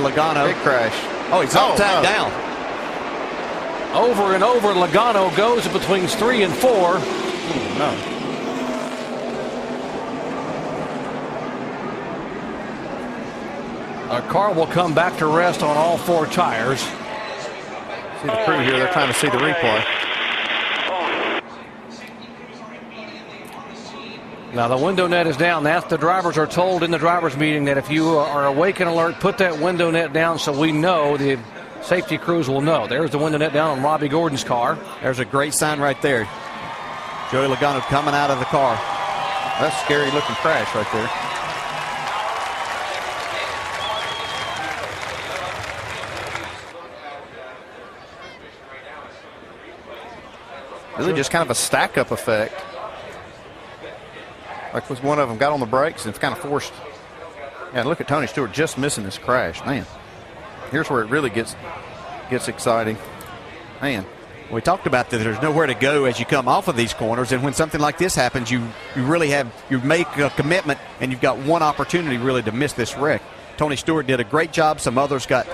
Logano. Big crash. Oh, he's all tagged down. Over and over, Logano goes between 3 and 4. No. Our car will come back to rest on all 4 tires. See the crew here, they're trying to see the replay. Now the window net is down. That's the drivers are told in the drivers meeting that if you are awake and alert, put that window net down so we know, the safety crews will know. There's the window net down on Robby Gordan's car. There's a great sign right there. Joey Logano coming out of the car. That's a scary looking crash right there. Really just kind of a stack up effect. Like was one of them got on the brakes and it's kind of forced. Yeah, look at Tony Stewart just missing this crash. Man, here's where it really gets exciting. Man. We talked about that there's nowhere to go as you come off of these corners, and when something like this happens, you make a commitment, and you've got one opportunity really to miss this wreck. Tony Stewart did a great job. Some others got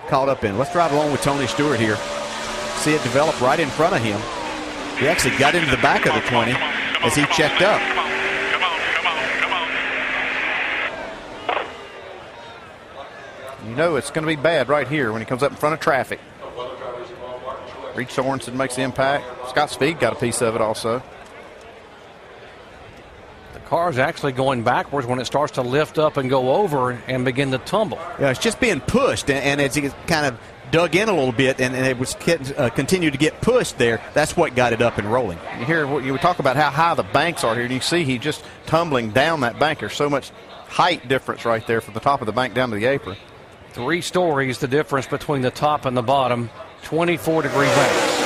caught up in. Let's drive along with Tony Stewart here. See it develop right in front of him. He actually got into the back of the 20 as he checked up. You know it's going to be bad right here when he comes up in front of traffic. Reed Sorenson makes the impact. Scott Speed got a piece of it also. The car's actually going backwards when it starts to lift up and go over and begin to tumble. Yeah, it's just being pushed, and as he kind of dug in a little bit and it was continued to get pushed there, that's what got it up and rolling. You hear we talk about how high the banks are here, and you see he just tumbling down that bank. There's so much height difference right there from the top of the bank down to the apron. 3 stories, the difference between the top and the bottom. 24-degree banks.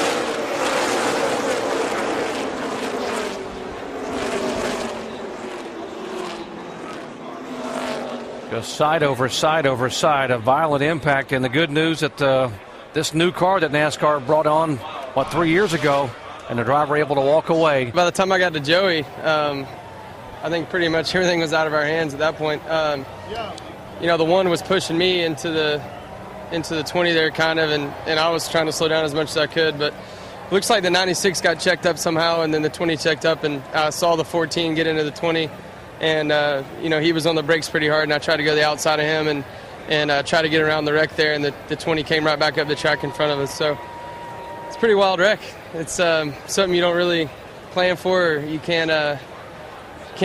Just side over side over side, a violent impact. And the good news that this new car that NASCAR brought on, 3 years ago, and the driver able to walk away. By the time I got to Joey, I think pretty much everything was out of our hands at that point. You know, the one was pushing me into the 20 there kind of, and I was trying to slow down as much as I could, but it looks like the 96 got checked up somehow, and then the 20 checked up, and I saw the 14 get into the 20, and you know, he was on the brakes pretty hard, and I tried to go the outside of him and try to get around the wreck there, and the 20 came right back up the track in front of us. So it's a pretty wild wreck. It's something you don't really plan for, or you can't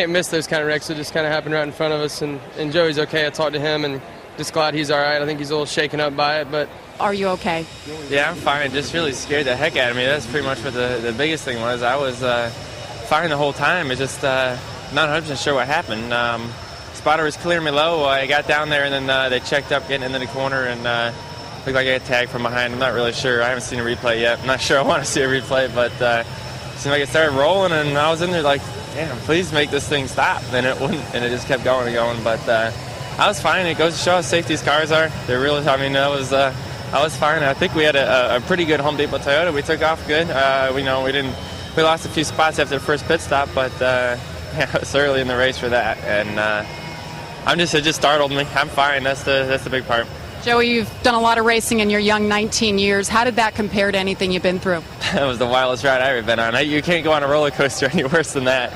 miss those kind of wrecks. It just kind of happened right in front of us, and Joey's okay. I talked to him, and just glad he's all right. I think he's a little shaken up by it, but... Are you okay? Yeah, I'm fine. Just really scared the heck out of me. That's pretty much what the biggest thing was. I was fine the whole time. It's just not 100% sure what happened. Spotter was clearing me low. I got down there, and then they checked up getting into the corner, and looked like I got tagged from behind. I'm not really sure. I haven't seen a replay yet. I'm not sure I want to see a replay, but it seemed like it started rolling, and I was in there like, damn, please make this thing stop. And it wouldn't, and it just kept going and going, but... I was fine. It goes to show how safe these cars are. They're really, I mean, I was fine. I think we had a pretty good Home Depot Toyota. We took off good. We lost a few spots after the first pit stop, but yeah, it was early in the race for that. And it just startled me. I'm fine. That's the big part. Joey, you've done a lot of racing in your young 19 years. How did that compare to anything you've been through? That was the wildest ride I've ever been on. You can't go on a roller coaster any worse than that.